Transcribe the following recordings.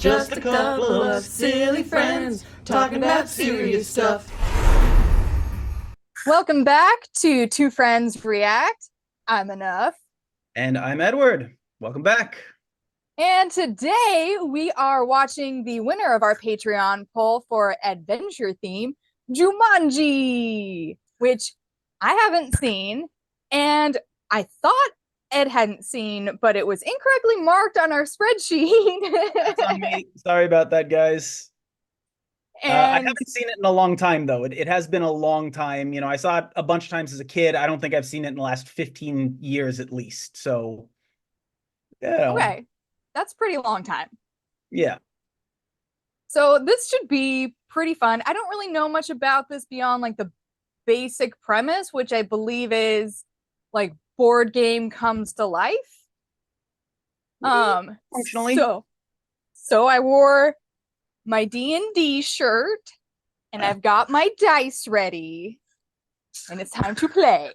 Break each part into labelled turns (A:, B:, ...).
A: Just a couple of silly friends talking about serious stuff.
B: Welcome back to Two Friends React. I'm Enough.
A: And I'm Edward. Welcome back.
B: And today we are watching the winner of our Patreon poll for adventure theme, Jumanji, which I haven't seen. And I thought Ed hadn't seen, but it was incorrectly marked on our spreadsheet.
A: That's on me. Sorry about that, guys. I haven't seen it in a long time, though. It has been a long time. You know, I saw it a bunch of times as a kid. I don't think I've seen it in the last 15 years at least. So, yeah.
B: Okay, that's a pretty long time.
A: Yeah.
B: So this should be pretty fun. I don't really know much about this beyond like the basic premise, which I believe is like board game comes to life.
A: Functionally.
B: So I wore my D&D shirt and I've got my dice ready and it's time to play.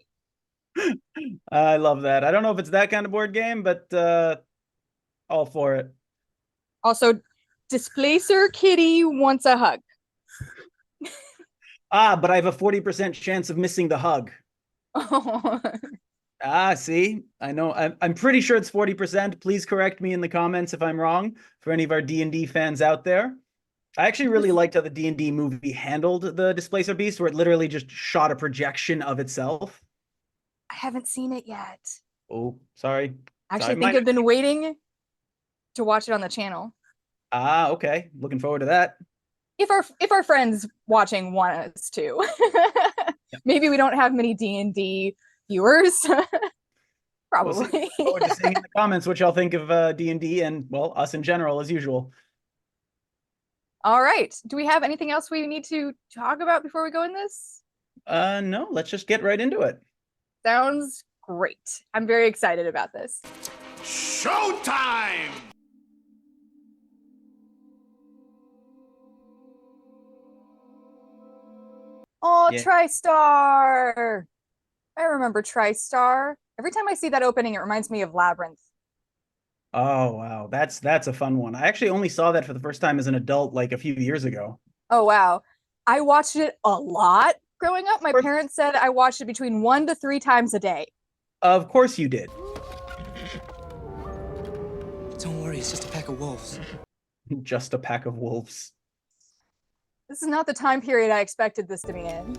A: I love that. I don't know if it's that kind of board game, but all for it.
B: Also, Displacer Kitty wants a hug.
A: But I have a 40% chance of missing the hug. See, I know. I'm pretty sure it's 40%. Please correct me in the comments if I'm wrong for any of our D&D fans out there. I actually really liked how the D&D movie handled the Displacer Beast, where it literally just shot a projection of itself.
B: I haven't seen it yet.
A: Oh, sorry.
B: Actually, I think I've been waiting to watch it on the channel.
A: Okay. Looking forward to that.
B: If our friends watching want us to. Yep. Maybe we don't have many D&D viewers. Probably.
A: We'll forward to seeing in the comments what y'all think of D&D and, well, us in general, as usual.
B: All right. Do we have anything else we need to talk about before we go in this?
A: No, let's just get right into it.
B: Sounds great. I'm very excited about this.
C: Showtime!
B: Oh, yeah. TriStar! I remember TriStar. Every time I see that opening, it reminds me of Labyrinth.
A: Oh, wow. That's a fun one. I actually only saw that for the first time as an adult, like a few years ago.
B: Oh, wow. I watched it a lot growing up. My parents said I watched it between 1 to 3 times a day.
A: Of course you did.
D: Don't worry, it's just a pack of wolves.
A: Just a pack of wolves.
B: This is not the time period I expected this to be in.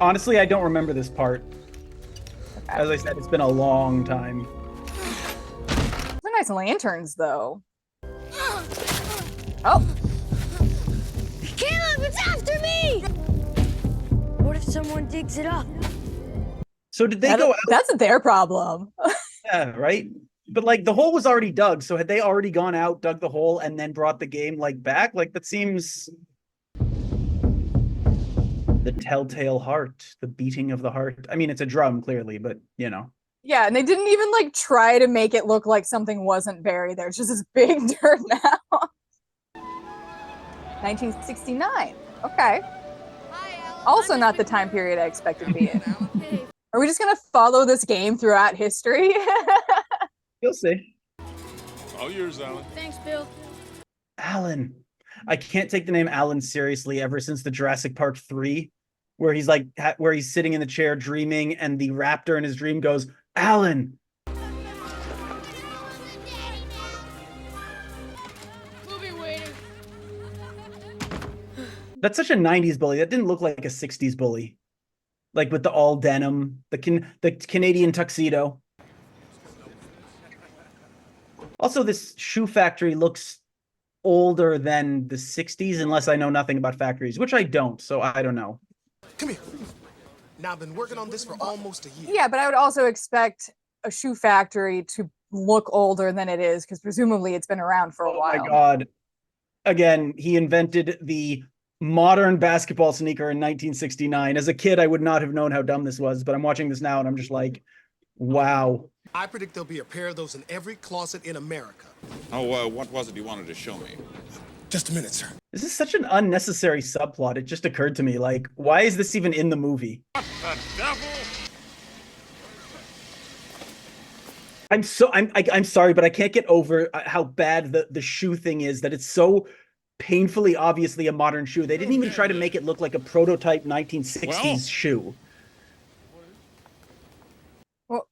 A: Honestly, I don't remember this part.
B: Okay.
A: As I said, it's been a long time.
B: They're nice lanterns, though. Oh!
E: Caleb, it's after me! What if someone digs it up?
A: So did they go out?
B: That's their problem.
A: Yeah, right? But like the hole was already dug, so had they already gone out, dug the hole, and then brought the game like back? Like that seems... The telltale heart, the beating of the heart. I mean, it's a drum, clearly, but you know.
B: Yeah, and they didn't even like try to make it look like something wasn't buried there. It's just this big dirt mound. 1969. Okay. Also not the time period I expected to be in. Are we just gonna follow this game throughout history?
A: You'll see.
C: All yours, Alan.
E: Thanks, Bill.
A: Alan. I can't take the name Alan seriously ever since the Jurassic Park 3, where he's like, where he's sitting in the chair dreaming and the raptor in his dream goes, Alan.
E: Movie waiter.
A: That's such a 90s bully. That didn't look like a 60s bully. Like with the all denim, the Canadian tuxedo. Also, this shoe factory looks older than the 60s, unless I know nothing about factories, which I don't, so I don't know.
F: Come here. Now I've been working on this for almost a year.
B: Yeah, but I would also expect a shoe factory to look older than it is, because presumably it's been around for a while.
A: Oh my god. Again, he invented the modern basketball sneaker in 1969. As a kid, I would not have known how dumb this was, but I'm watching this now and I'm just like, wow.
F: I predict there'll be a pair of those in every closet in America.
C: Oh, what was it you wanted to show me?
F: Just a minute, sir.
A: This is such an unnecessary subplot. It just occurred to me, like, why is this even in the movie?
C: What the devil?
A: I'm sorry, but I can't get over how bad the shoe thing is, that it's so painfully obviously a modern shoe. They didn't even try to make it look like a prototype 1960s shoe.
B: Well,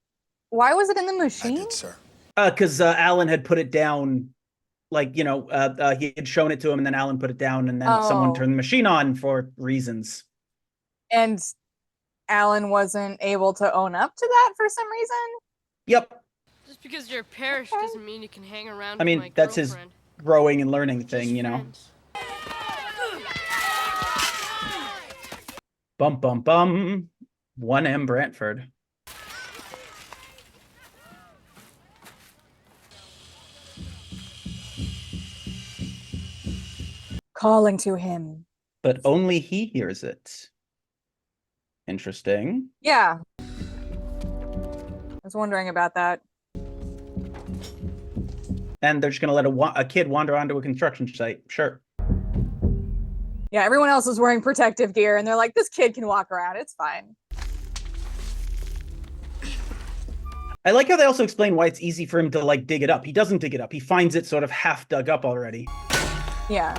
B: why was it in the
F: I
B: machine?
F: did, sir.
A: Because Alan had put it down, like, he had shown it to him, and then Alan put it down, and then someone turned the machine on for reasons.
B: And Alan wasn't able to own up to that for some reason?
A: Yep.
E: Just because you're a parish doesn't mean you can hang around
A: I mean,
E: with my
A: that's his
E: girlfriend.
A: growing and learning
E: Just
A: thing,
E: friends.
A: Bum, bum, bum. 1M Brantford.
B: Calling to him.
A: But only he hears it. Interesting.
B: Yeah. I was wondering about that.
A: And they're just going to let a kid wander onto a construction site. Sure.
B: Yeah, everyone else is wearing protective gear, and they're like, this kid can walk around. It's fine.
A: I like how they also explain why it's easy for him to, like, dig it up. He doesn't dig it up. He finds it sort of half dug up already.
B: Yeah.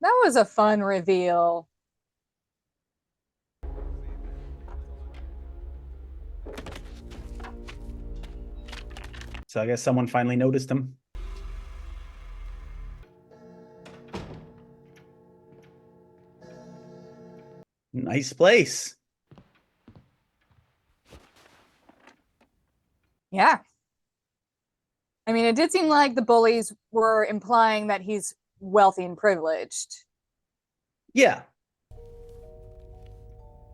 B: That was a fun reveal.
A: So I guess someone finally noticed him. Nice place.
B: Yeah. I mean, it did seem like the bullies were implying that he's wealthy and privileged.
A: Yeah.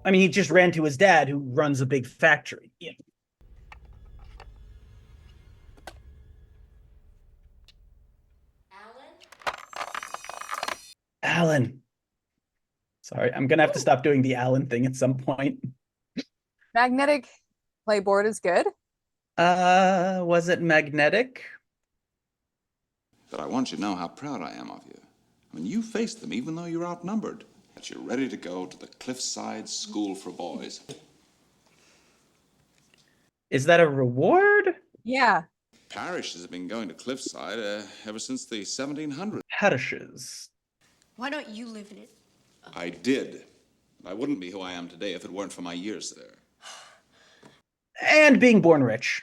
A: I mean, he just ran to his dad, who runs a big factory. Yeah. Alan. Sorry, I'm gonna have to stop doing the Alan thing at some point.
B: Magnetic playboard is good.
A: Was it magnetic?
C: But I want you to know how proud I am of you. I mean, you faced them even though you're outnumbered. That you're ready to go to the Cliffside School for Boys.
A: Is that a reward?
B: Yeah.
C: Parishes have been going to Cliffside ever since the 1700s.
A: Parishes.
E: Why don't you live in it?
C: I did. I wouldn't be who I am today if it weren't for my years there.
A: And being born rich.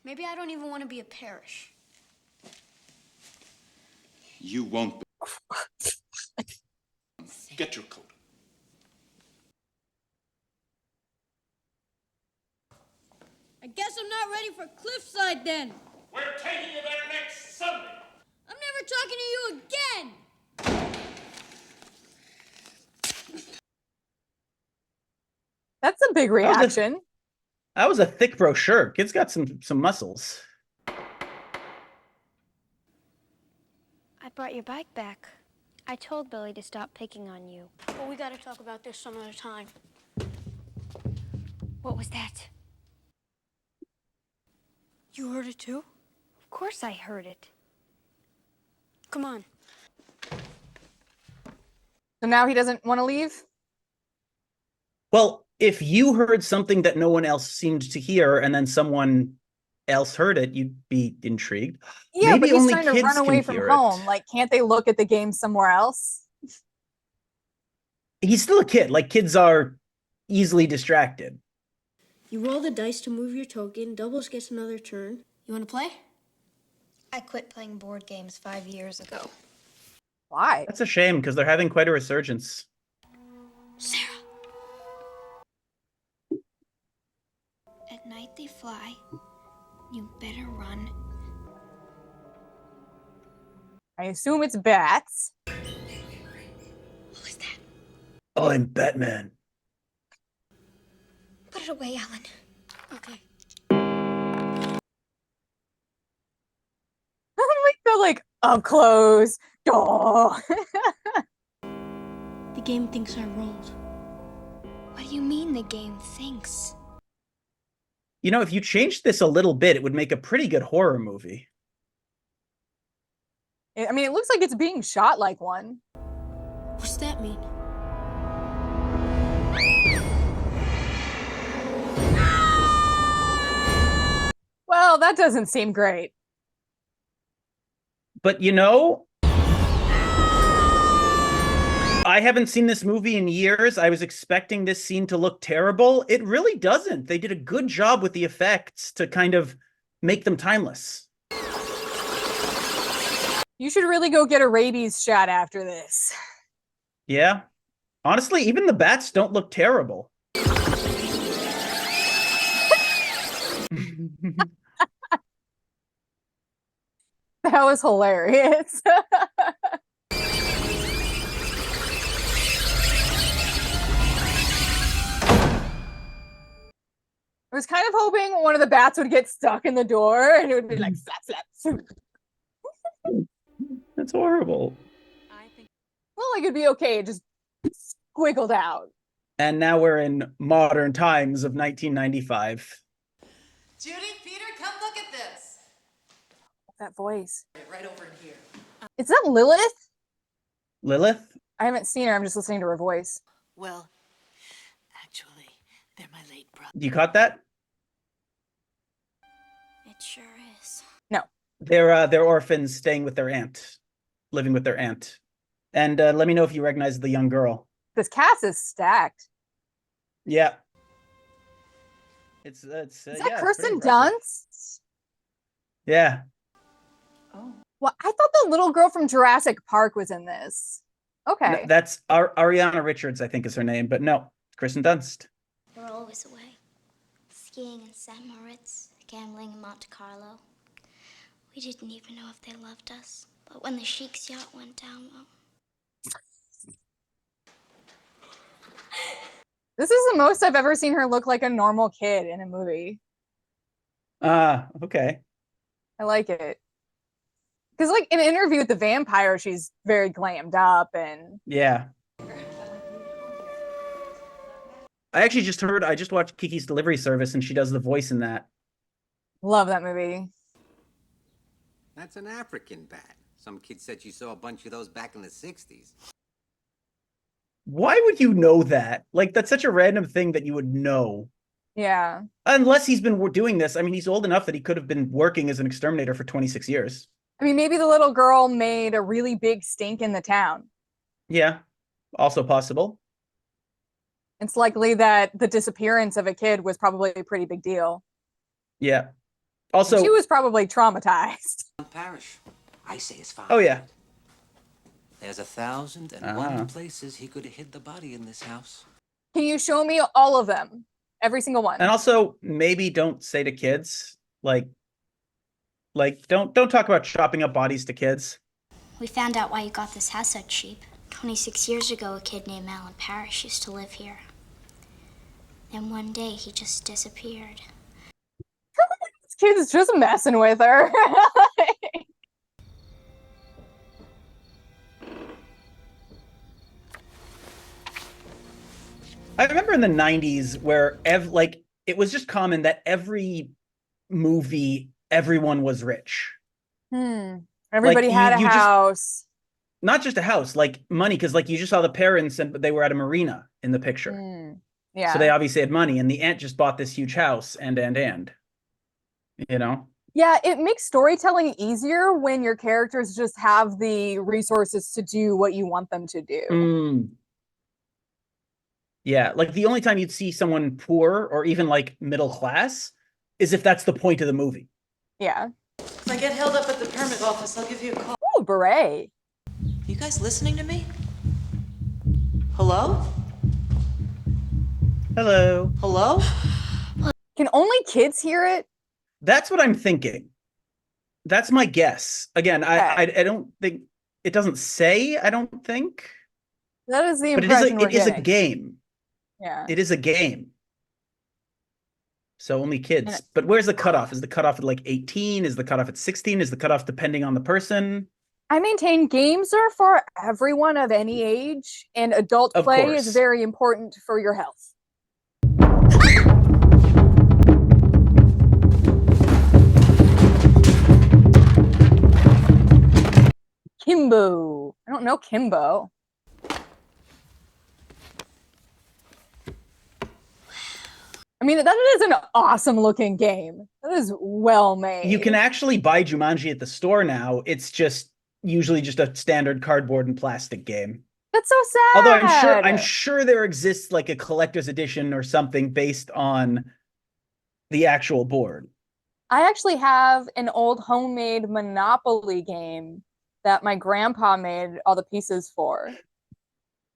E: Maybe I don't even want to be a parish.
C: You won't be. Get your coat.
G: I guess I'm not ready for Cliffside then.
C: We're taking you there next Sunday.
G: I'm never talking to you again.
B: That's a big reaction.
A: That was a thick brochure. Kid's got some muscles.
H: I brought your bike back. I told Billy to stop picking on you.
E: Well, we gotta talk about this some other time.
H: What was that?
E: You heard it too?
H: Of course I heard it.
E: Come on.
B: So now he doesn't want to leave?
A: Well, if you heard something that no one else seemed to hear, and then someone else heard it, you'd be intrigued.
B: Yeah,
A: Maybe
B: but he's
A: only
B: trying to
A: kids
B: run away
A: can
B: from
A: hear
B: home.
A: it.
B: Like, can't they look at the game somewhere else?
A: He's still a kid. Like, kids are easily distracted.
G: You roll the dice to move your token. Doubles gets another turn.
E: You wanna play?
H: I quit playing board games 5 years ago.
B: Why?
A: That's a shame, because they're having quite a resurgence.
E: Sarah.
H: At night they fly. You better run.
B: I assume it's bats.
H: What was that?
A: I'm Batman.
H: Put it away, Alan.
E: Okay.
B: Like, they're like, up close. Oh.
G: The game thinks I rolled.
H: What do you mean the game thinks?
A: You know, if you changed this a little bit, it would make a pretty good horror movie.
B: I mean, it looks like it's being shot like one.
G: What's that mean?
B: Well, that doesn't seem great.
A: But you know, I haven't seen this movie in years. I was expecting this scene to look terrible. It really doesn't. They did a good job with the effects to kind of make them timeless.
B: You should really go get a rabies shot after this.
A: Yeah. Honestly, even the bats don't look terrible.
B: That was hilarious. I was kind of hoping one of the bats would get stuck in the door and it would be like slap, slap.
A: That's horrible.
B: Well, like it'd be okay. It just squiggled out.
A: And now we're in modern times of 1995.
I: Judy, Peter, come look at this.
B: That voice.
I: Right over in here.
B: Is that Lilith?
A: Lilith?
B: I haven't seen her. I'm just listening to her voice.
I: Well, actually, they're my late brother.
A: You caught that?
H: It sure is.
B: No.
A: They're orphans staying with their aunt, living with their aunt. And let me know if you recognize the young girl.
B: This cast is stacked.
A: Yeah. It's
B: Is that
A: yeah,
B: Kirsten
A: it's pretty impressive.
B: Dunst?
A: Yeah.
I: Oh.
B: Well, I thought the little girl from Jurassic Park was in this. Okay.
A: No, that's Ariana Richards, I think is her name, but no, Kristen Dunst.
H: We're always away. Skiing in St. Moritz, gambling in Monte Carlo. We didn't even know if they loved us. But when the Sheik's yacht went down, well,
B: This is the most I've ever seen her look like a normal kid in a movie.
A: Okay.
B: I like it. Because like in an interview with the vampire, she's very glammed up and
A: Yeah. I just watched Kiki's Delivery Service and she does the voice in that.
B: love that movie.
J: That's an African bat. Some kid said you saw a bunch of those back in the 60s.
A: Why would you know that? Like, that's such a random thing that you would know.
B: Yeah.
A: Unless he's been doing this. I mean, he's old enough that he could have been working as an exterminator for 26 years.
B: I mean, maybe the little girl made a really big stink in the town.
A: Yeah. Also possible.
B: It's likely that the disappearance of a kid was probably a pretty big deal.
A: Yeah. Also,
B: She was probably traumatized.
J: Parish. I say it's fine.
A: oh yeah.
J: There's 1,001 places he could have hid the body in this house.
B: Can you show me all of them? Every single one.
A: And also, maybe don't say to kids, like don't talk about chopping up bodies to kids.
H: we found out why you got this house so cheap. 26 years ago, a kid named Alan Parrish used to live here. Then one day, he just disappeared.
B: This kid's just messing with her.
A: I remember in the 90s where it was just common that every movie, everyone was rich.
B: Everybody
A: Like,
B: had a
A: you just-
B: house.
A: Not just a house, like money, because like you just saw the parents and they were at a marina in the picture.
B: Yeah.
A: So they obviously had money, and the aunt just bought this huge house and. You know?
B: Yeah, it makes storytelling easier when your characters just have the resources to do what you want them to do.
A: Yeah, like the only time you'd see someone poor or even like middle class is if that's the point of the movie.
B: Yeah.
I: If I get held up at the permit office, I'll give you a call.
B: Oh, beret.
I: You guys listening to me? Hello?
A: Hello.
I: Hello?
B: Can only kids hear it?
A: That's what I'm thinking. That's my guess. Again, I don't think it doesn't say, I don't think.
B: That is the
A: But
B: impression
A: it is a
B: getting.
A: game.
B: Yeah.
A: It is a game. So only kids. But where's the cutoff? Is the cutoff at like 18? Is the cutoff at 16? Is the cutoff depending on the person?
B: I maintain games are for everyone of any age, and adult
A: Of
B: play
A: course.
B: is very important for your health. Kimbo. I don't know Kimbo. I mean, that is an awesome looking game. That is well made.
A: You can actually buy Jumanji at the store now. It's just usually just a standard cardboard and plastic game.
B: That's so sad.
A: Although I'm sure there exists like a collector's edition or something based on the actual board.
B: I actually have an old homemade Monopoly game that my grandpa made all the pieces for.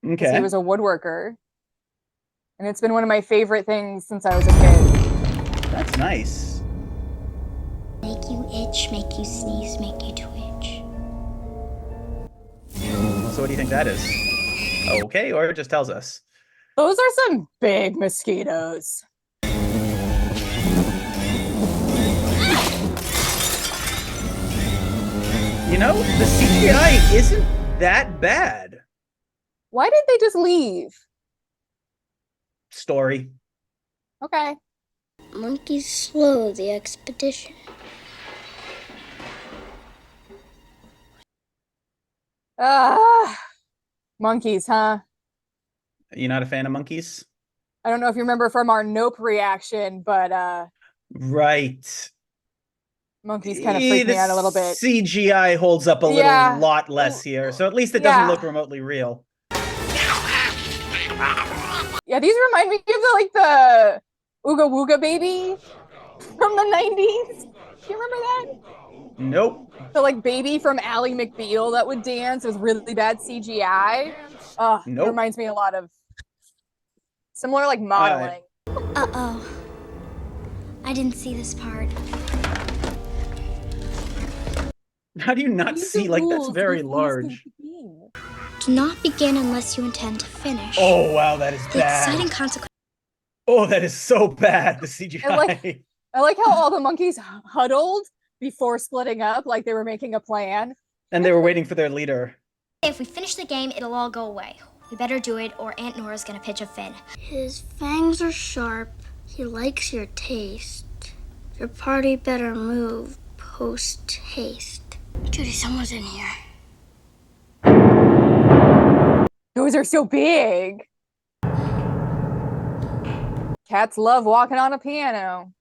A: Okay.
B: He was a woodworker. And it's been one of my favorite things since I was a kid.
A: That's nice.
H: Make you itch, make you sneeze, make you twitch.
A: So what do you think that is? Okay, or it just tells us.
B: Those are some big mosquitoes.
A: You know, the CGI isn't that bad.
B: Why did they just leave?
A: Story.
B: Okay.
G: Monkeys slow the expedition.
B: Monkeys, huh?
A: You're not a fan of monkeys?
B: I don't know if you remember from our Nope reaction, but
A: right.
B: Monkeys kind of freak me out a little bit.
A: CGI holds up a lot less here, so at least it doesn't look remotely real.
B: Yeah, these remind me of the Ooga Wooga Baby from the 90s. Do you remember that?
A: Nope.
B: The baby from Ally McBeal that would dance with really bad CGI. It reminds me a lot of similar modeling.
H: Uh-oh. I didn't see this part.
A: How do you not see? That's very large.
H: Do not begin unless you intend to finish.
A: Oh, wow, that is
H: The
A: bad.
H: exciting consequence.
A: Oh, that is so bad, the CGI.
B: I like how all the monkeys huddled before splitting up, like they were making a plan.
A: And they were waiting for their leader.
H: If we finish the game, it'll all go away. We better do it, or Aunt Nora's gonna pitch a fit.
G: His fangs are sharp. He likes your taste. Your party better move post haste. Judy, someone's in here.
B: Those are so big. Cats love walking on a piano.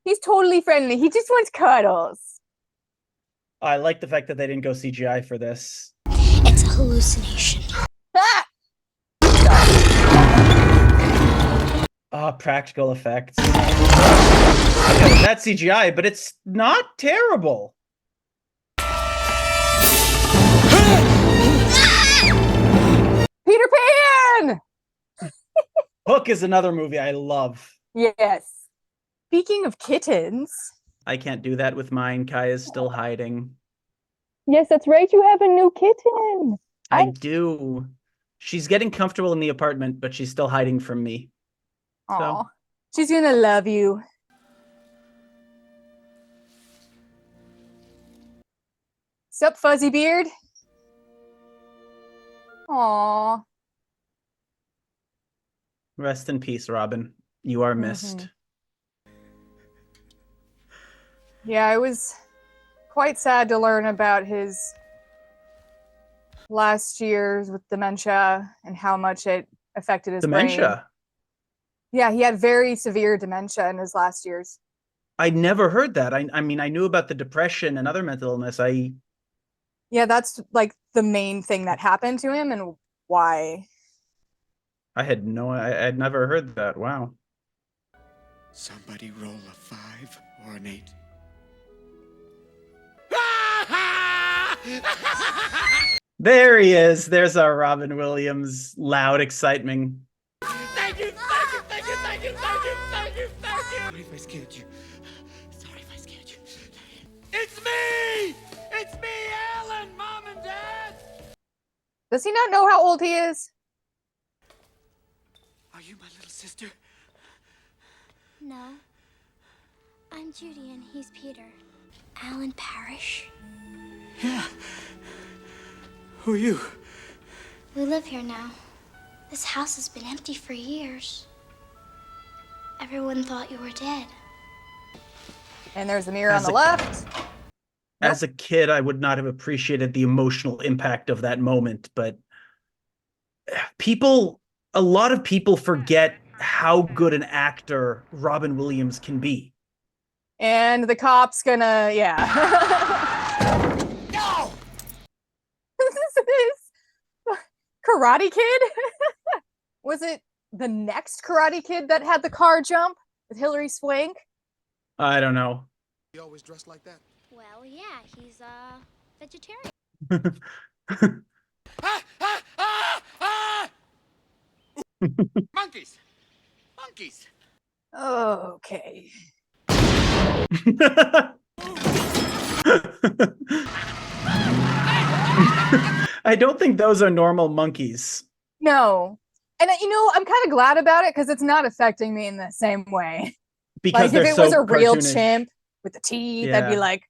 B: He's totally friendly. He just wants cuddles.
A: I like the fact that they didn't go CGI for this.
H: It's a hallucination.
A: Practical effects. Okay, that's CGI, but it's not terrible.
B: Peter Pan!
A: Hook is another movie I love.
B: Yes. Speaking of kittens.
A: I can't do that with mine. Kai is still hiding.
B: Yes, that's right. You have a new kitten.
A: I do. She's getting comfortable in the apartment, but she's still hiding from me.
B: Aw. So. She's gonna love you. Sup, Fuzzy Beard? Aw.
A: Rest in peace, Robin. You are missed.
B: Yeah, it was quite sad to learn about his last years with dementia and how much it affected his brain. Yeah, he had very severe dementia in his last years.
A: I never heard that. I mean, I knew about the depression and other mental illness.
B: Yeah, that's the main thing that happened to him and why.
A: I had never heard that. Wow.
F: Somebody roll a 5 or an 8.
A: There he is. There's our Robin Williams loud excitement.
F: Thank you, thank you, thank you, thank you, thank you, thank you, thank you. Sorry if I scared you. Sorry if I scared you. It's me! It's me, Alan, Mom and Dad!
B: Does he not know how old he is?
F: Are you my little sister?
H: No. I'm Judy and he's Peter. Alan Parrish.
F: Yeah. Who are you?
H: We live here now. This house has been empty for years. Everyone thought you were dead.
B: And there's a mirror on the left.
A: As a kid, I would not have appreciated the emotional impact of that moment, but a lot of people forget how good an actor Robin Williams can be.
B: And the cop's gonna, yeah.
F: No!
B: This is Karate Kid? Was it the next Karate Kid that had the car jump with Hilary Swank?
A: I don't know.
F: He always dressed like that?
H: Well, yeah, he's vegetarian.
F: Monkeys! Monkeys!
B: Okay.
A: I don't think those are normal monkeys.
B: No. And I'm kind of glad about it because it's not affecting me in the same way.
A: Because
B: like if it was a real
A: cartoonish.
B: chimp with the teeth, I'd be like,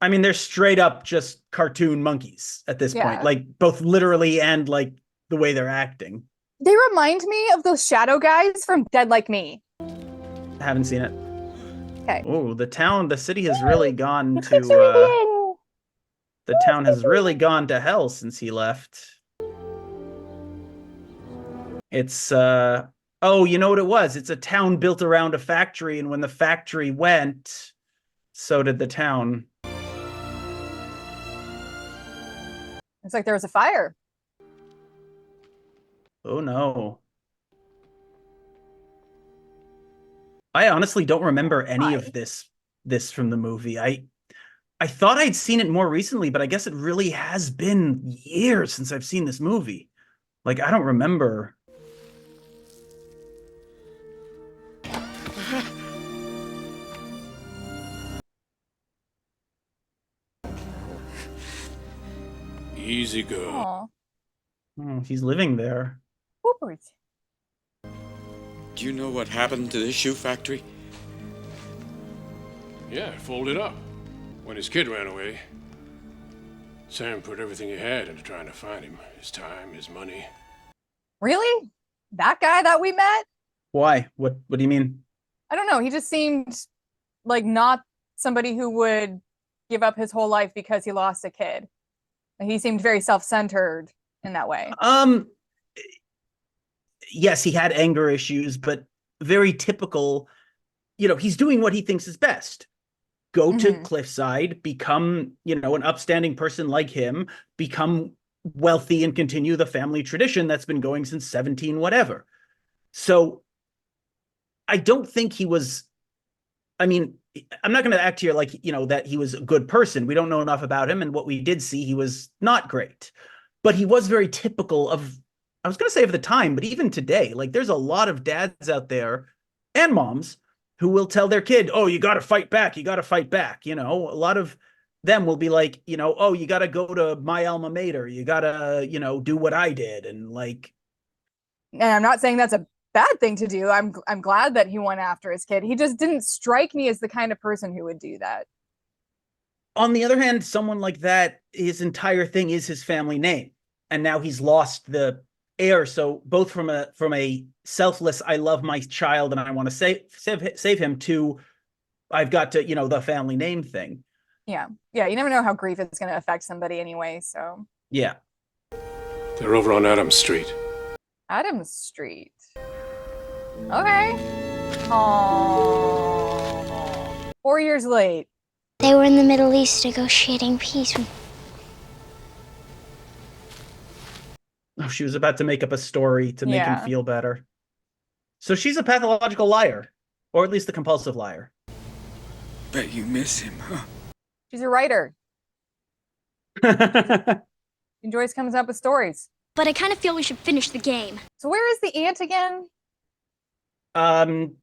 A: I mean, they're straight up just cartoon monkeys at this point, like both literally and like the way they're acting.
B: They remind me of those shadow guys from Dead Like Me.
A: Haven't seen it.
B: Okay.
A: Oh, the city has really gone to the town has really gone to hell since he left. It's oh, you know what it was? It's a town built around a factory, and when the factory went, so did the town.
B: It's like there was a fire.
A: Oh no. I honestly don't remember any of this from the movie. I thought I'd seen it more recently, but I guess it really has been years since I've seen this movie. Like, I don't remember.
K: Easy girl.
A: Oh, he's living there.
B: Poopers.
K: Do you know what happened to this shoe factory?
L: Yeah, it folded up. When his kid ran away, Sam put everything he had into trying to find him. His time, his money.
B: Really? That guy that we met?
A: Why? What do you mean?
B: I don't know. He just seemed like not somebody who would give up his whole life because he lost a kid. He seemed very self-centered in that way.
A: Yes, he had anger issues, but very typical. He's doing what he thinks is best. Go to Cliffside, become, an upstanding person like him, become wealthy and continue the family tradition that's been going since 17 whatever. So I don't think he was, I mean, I'm not going to act here like, that he was a good person. We don't know enough about him, and what we did see, he was not great. But he was very typical of, I was going to say of the time, but even today, like there's a lot of dads out there and moms who will tell their kid, oh, you got to fight back. You got to fight back. A lot of them will be like, oh, you got to go to my alma mater. You got to, do what I did. And like,
B: and I'm not saying that's a bad thing to do. I'm glad that he went after his kid. He just didn't strike me as the kind of person who would do that.
A: On the other hand, someone like that, his entire thing is his family name. And now he's lost the heir. So both from a selfless, I love my child and I want to save him, to I've got to, the family name thing.
B: Yeah. You never know how grief is going to affect somebody anyway. So
A: yeah.
L: They're over on Adams Street.
B: Adams Street. Okay. Oh, 4 years late.
H: They were in the Middle East negotiating peace.
A: Oh, she was about to make up a story to make him feel better. So she's a pathological liar, or at least a compulsive liar.
K: Bet you miss him, huh?
B: She's a writer. Joyce comes up with stories.
H: But I kind of feel we should finish the game.
B: So where is the aunt again?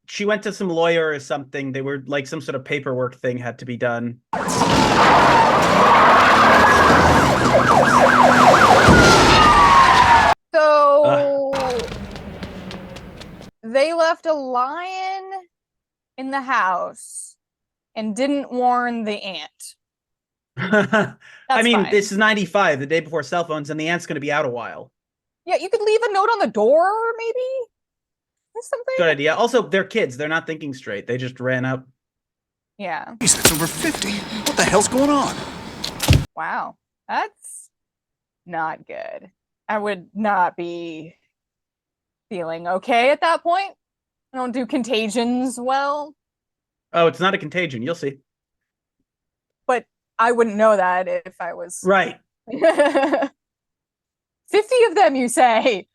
A: She went to some lawyer or something. They were like some sort of paperwork thing had to be done.
B: So they left a lion in the and didn't warn the ant.
A: I mean,
B: fine.
A: This is 95, the day before cell phones, and the ant's going to be out a while.
B: Yeah, you could leave a note on the door, maybe? Or something?
A: Good idea. Also, they're kids. They're not thinking straight. They just ran up.
B: Yeah.
M: Jeez, that's over 50. What the hell's going on?
B: Wow. That's not good. I would not be feeling okay at that point. I don't do contagions well.
A: Oh, it's not a contagion. You'll see.
B: But I wouldn't know that if I was...
A: Right.
B: 50 of them, you say?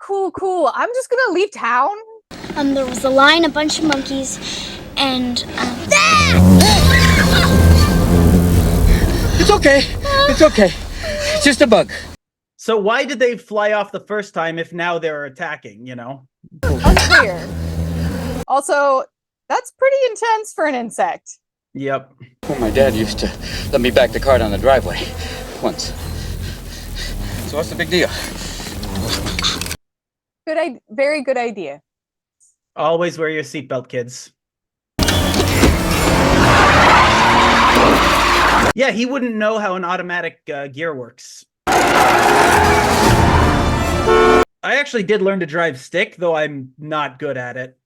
B: Cool, cool. I'm just gonna leave town.
G: There was a lion, a bunch of monkeys, and
D: It's okay. It's okay. It's just a bug.
A: So why did they fly off the first time if now they're attacking, you know?
B: Unclear. Also, that's pretty intense for an insect.
A: Yep.
D: Well, my dad used to let me back the car down the driveway once. So what's the big deal?
B: Very good idea.
A: Always wear your seatbelt, kids. Yeah, he wouldn't know how an automatic gear works. I actually did learn to drive stick, though I'm not good at it.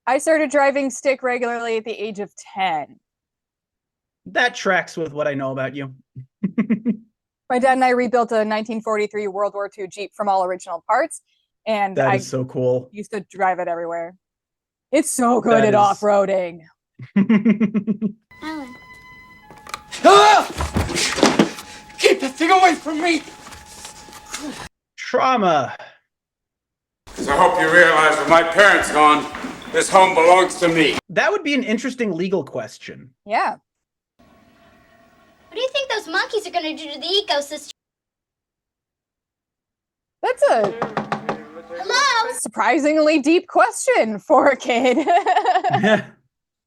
B: I started driving stick regularly at the age of 10.
A: That tracks with what I know about you.
B: My dad and I rebuilt a 1943 World War II Jeep from all original parts, and
A: That is so cool.
B: Used to drive it everywhere. It's so good at off-roading.
H: Alan.
D: Ah! Keep that thing away from me!
A: Trauma.
K: Because I hope you realize with my parents gone, this home belongs to me.
A: That would be an interesting legal question.
B: Yeah.
H: What do you think those monkeys are going to do to the ecosystem?
B: That's a surprisingly deep question for a kid.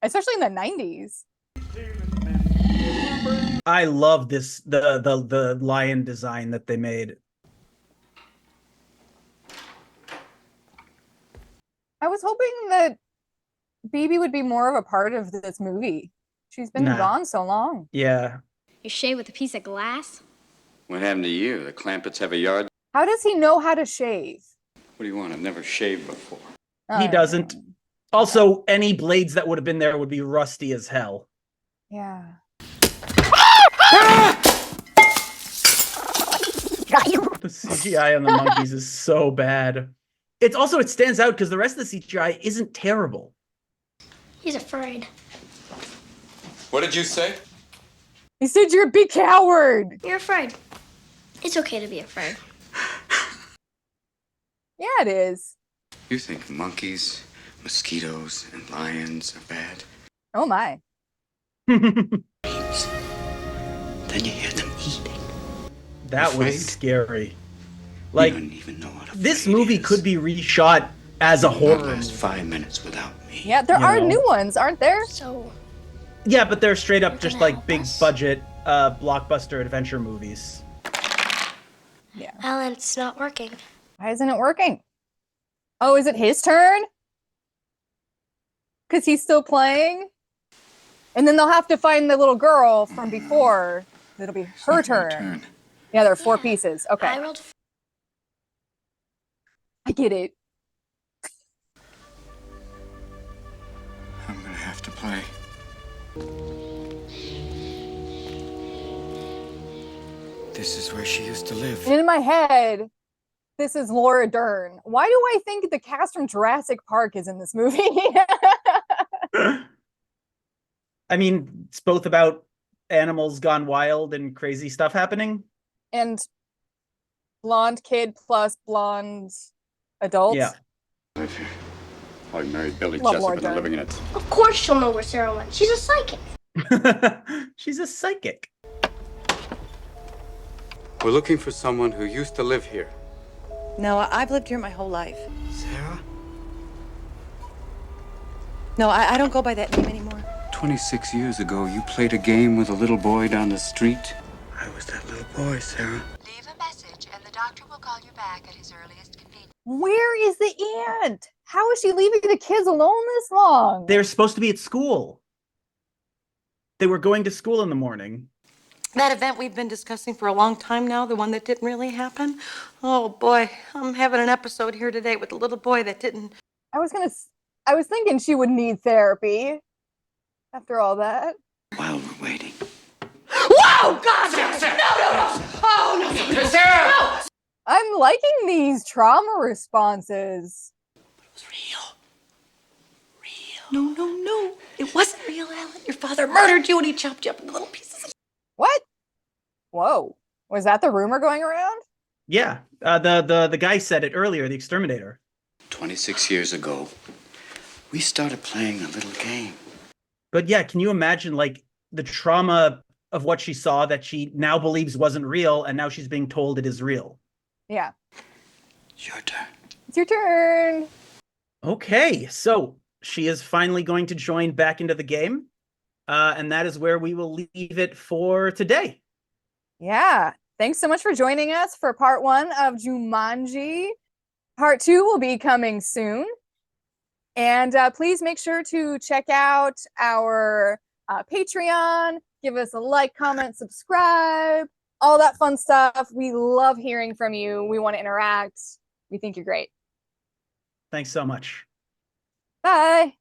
B: Especially in the 90s.
A: I love this the lion design that they made.
B: I was hoping that Bibi would be more of a part of this movie. She's been gone so long.
A: Yeah.
H: You shave with a piece of glass?
K: What happened to you? The Clampetts have a yard?
B: How does he know how to shave?
K: What do you want? I've never shaved before.
A: He doesn't. Also, any blades that would have been there would be rusty as hell.
B: Yeah.
A: The CGI on the monkeys is so bad. It stands out because the rest of the CGI isn't terrible.
G: he's afraid.
K: What did you say?
B: He said you're a big coward.
G: You're afraid. It's okay to be afraid.
B: Yeah, it is.
K: You think monkeys, mosquitoes, and lions are bad?
B: Oh my.
K: Then you hear them eating.
A: That
K: Afraid?
A: was scary. Like,
K: You don't even know what
A: this movie could be reshot as a horror.
K: last 5 minutes without me.
B: Yeah, there are new ones, aren't there?
G: So,
A: Yeah, but they're straight up just like big budget blockbuster adventure movies.
B: Yeah.
H: Alan, it's not working.
B: Why isn't it working? Oh, is it his turn? Because he's still playing? And then they'll have to find the little girl from before. It'll be her turn. Yeah, there are 4 pieces. Okay. I get it.
K: I'm gonna have to play. This is where she used to live.
B: And in my head, this is Laura Dern. Why do I think the cast from Jurassic Park is in this movie?
A: I mean, it's both about animals gone wild and crazy stuff happening.
B: And blonde kid plus blonde adult.
A: Yeah.
K: Live here. I married Billy
B: Love
K: Jessa,
B: Laura
K: but I'm
B: Dern.
K: living in it.
G: of course she'll know where Sarah went. She's a psychic.
A: She's a psychic.
K: We're looking for someone who used to live here.
I: No, I've lived here my whole life.
K: Sarah?
I: No, I don't go by that name anymore.
K: 26 years ago, you played a game with a little boy down the street. I was that little boy, Sarah.
I: Leave a message and the doctor will call you back at his earliest convenience.
B: Where is the aunt? How is she leaving the kids alone this long?
A: They're supposed to be at school. They were going to school in the morning.
I: That event we've been discussing for a long time now, the one that didn't really happen. Oh boy, I'm having an episode here today with the little boy that didn't.
B: I I was thinking she would need therapy after all that.
K: While we're waiting.
I: Whoa! God! Sarah! No! Oh, no! Sarah! No!
B: I'm liking these trauma responses.
I: No. It wasn't real, Alan. Your father murdered you and he chopped you up into little pieces.
B: What? Whoa. Was that the rumor going around?
A: Yeah, the guy said it earlier, the exterminator.
K: 26 years ago, we started playing a little game.
A: But yeah, can you imagine like the trauma of what she saw that she now believes wasn't real, and now she's being told it is real?
B: Yeah.
K: Your turn.
B: It's your turn.
A: Okay, so she is finally going to join back into the game. And that is where we will leave it for today.
B: Yeah. Thanks so much for joining us for part 1 of Jumanji. Part 2 will be coming soon. And please make sure to check out our Patreon. Give us a like, comment, subscribe, all that fun stuff. We love hearing from you. We want to interact. We think you're great.
A: Thanks so much.
B: Bye.